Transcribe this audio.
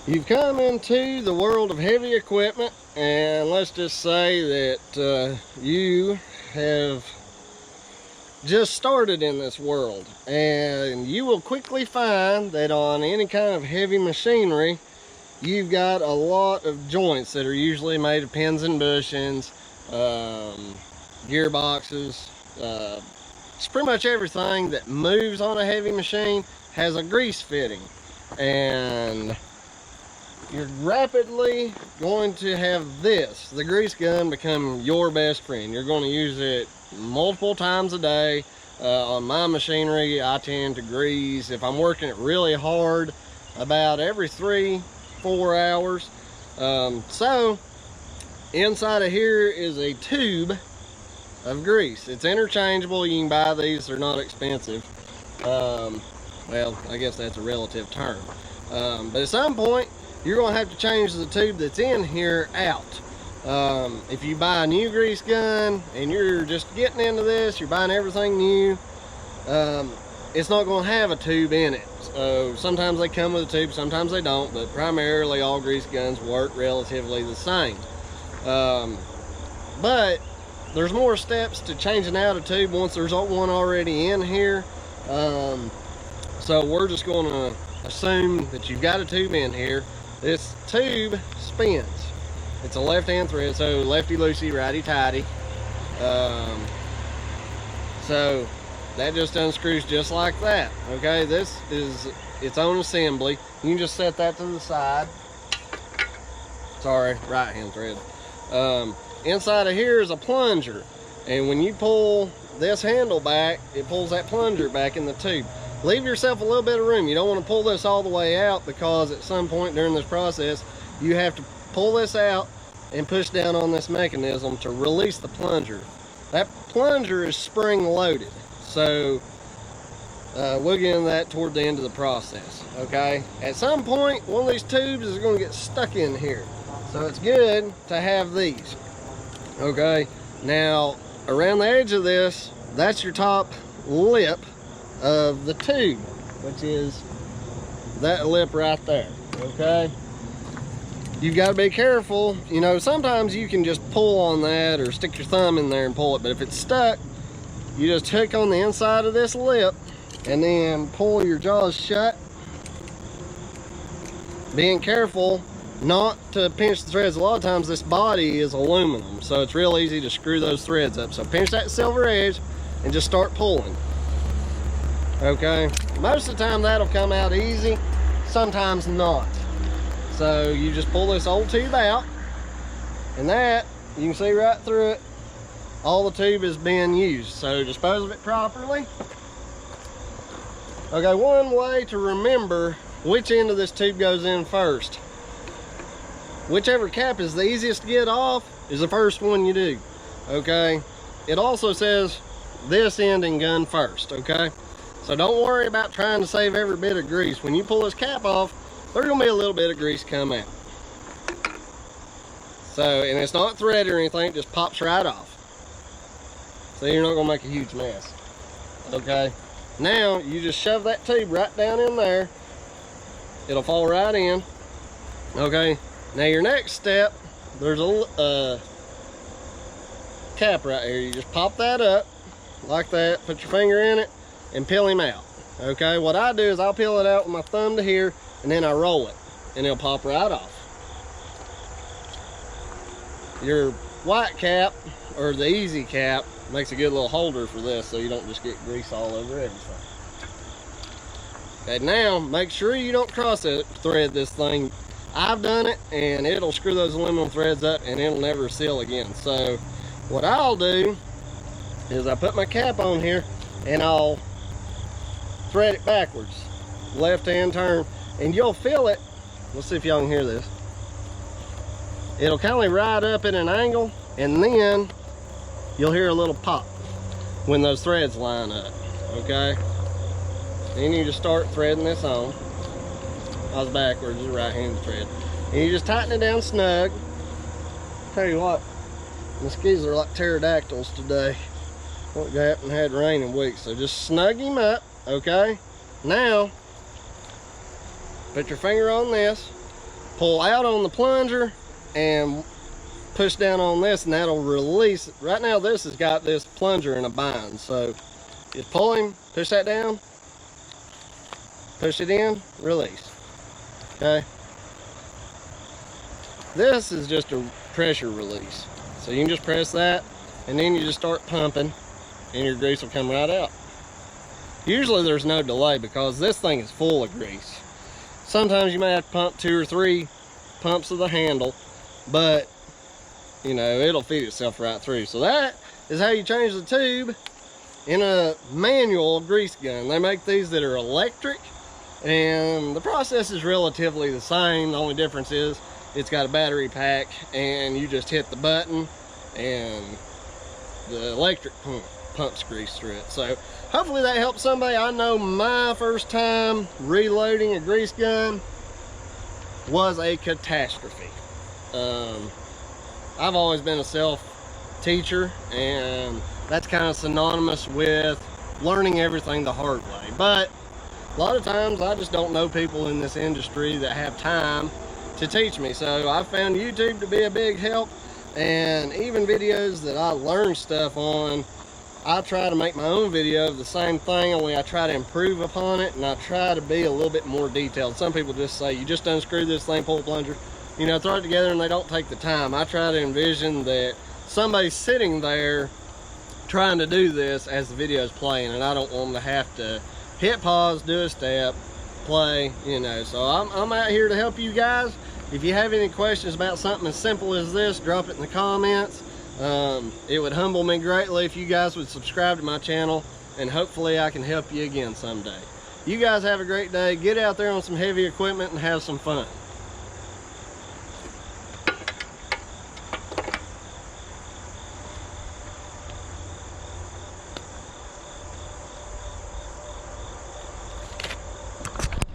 You've come into the world of heavy equipment, and let's just say that you have just started in this world, and you will quickly find that on any kind of heavy machinery you've got a lot of joints that are usually made of pins and bushings, gearboxes. It's pretty much everything that moves on a heavy machine has a grease fitting, and you're rapidly going to have the grease gun, become your best friend. You're going to use it multiple times a day. On my machinery, I tend to grease, if I'm working it really hard, about every 3-4 hours. So inside of here is a tube of grease. It's interchangeable. You can buy these, they're not expensive. Well, I guess that's a relative term. But at some point you're going to have to change the tube that's in here out. If you buy a new grease gun and you're just getting into this, you're buying everything new, it's not going to have a tube in it. So sometimes they come with a tube, sometimes they don't, but primarily all grease guns work relatively the same. But there's more steps to changing out a tube once there's one already in here. So we're just going to assume that you've got a tube in here. This tube spins. It's a left-hand thread, so lefty-loosey, righty-tighty. So that just unscrews just like that. Okay, this is its own assembly. You can just set that to the side. Sorry, right-hand thread. Inside of here is a plunger, and when you pull this handle back, it pulls that plunger back in the tube. Leave yourself a little bit of room. You don't want to pull this all the way out, because at some point during this process you have to pull this out and push down on this mechanism to release the plunger. That plunger is spring loaded, so we'll get into that toward the end of the process. Okay, at some point one of these tubes is going to get stuck in here, so it's good to have these. Okay, now around the edge of this, that's your top lip of the tube, which is that lip right there. Okay, you've got to be careful. You know, sometimes you can just pull on that or stick your thumb in there and pull it, but if it's stuck, you just hook on the inside of this lip and then pull your jaws shut, being careful not to pinch the threads. A lot of times this body is aluminum, so it's real easy to screw those threads up. So pinch that silver edge and just start pulling. Okay, most of the time that'll come out easy, sometimes not. So you just pull this old tube out, and that, you can see right through it, all the tube is being used. So dispose of it properly. Okay, one way to remember which end of this tube goes in first. Whichever cap is the easiest to get off is the first one you do. Okay, it also says this ending gun first. Okay, so don't worry about trying to save every bit of grease. When you pull this cap off, there's gonna be a little bit of grease come out. So, and it's not threaded or anything, it just pops right off. So you're not gonna make a huge mess. Okay, now you just shove that tube right down in there. It'll fall right in. Okay, now your next step, there's a cap right here. You just pop that up like that, put your finger in it, and peel him out. Okay, what I do is I'll peel it out with my thumb to here, and then I roll it, and it'll pop right off. Your white cap, or the easy cap, makes a good little holder for this, so you don't just get grease all over everything. Okay, now make sure you don't cross thread this thing. I've done it, and it'll screw those aluminum threads up, and it'll never seal again. So what I'll do is I put my cap on here, and I'll thread it backwards, left hand turn, and you'll feel it. Let's see if y'all can hear this. It'll kind of ride up at an angle, and then you'll hear a little pop when those threads line up. Okay, then you just start threading this on. I was backwards, it's a right-handed thread, and you just tighten it down snug. Tell you what, mosquitoes are like pterodactyls today. What happened, had rain in weeks, so just snug him up. Okay, now put your finger on this, pull out on the plunger and push down on this, and that'll release. Right now this has got this plunger in a bind, so just pull him, push that down, push it in, release. Okay, this is just a pressure release, so you can just press that and then you just start pumping and your grease will come right out. Usually there's no delay because this thing is full of grease. Sometimes you may have to pump 2 or 3 pumps of the handle, but you know, it'll feed itself right through. So that is how you change the tube in a manual grease gun. They make these that are electric, and the process is relatively the same. The only difference is it's got a battery pack and you just hit the button and the electric pumps grease through it. So hopefully that helps somebody. I know my first time reloading a grease gun was a catastrophe. I've always been a self-teacher, and that's kind of synonymous with learning everything the hard way. But a lot of times I just don't know people in this industry that have time to teach me. So I found YouTube to be a big help, and even videos that I learn stuff on, I try to make my own video of the same thing, only I try to improve upon it, and I try to be a little bit more detailed. Some people just say, you just unscrew this thing, pull the plunger, you know, throw it together, and they don't take the time. I try to envision that somebody's sitting there trying to do this as the video is playing, and I don't want them to have to hit pause, do a step, play, you know. So I'm out here to help you guys. If you have any questions about something as simple as this, drop it in the comments. It would humble me greatly if you guys would subscribe to my channel, and hopefully I can help you again someday. You guys have a great day. Get out there on some heavy equipment and have some fun.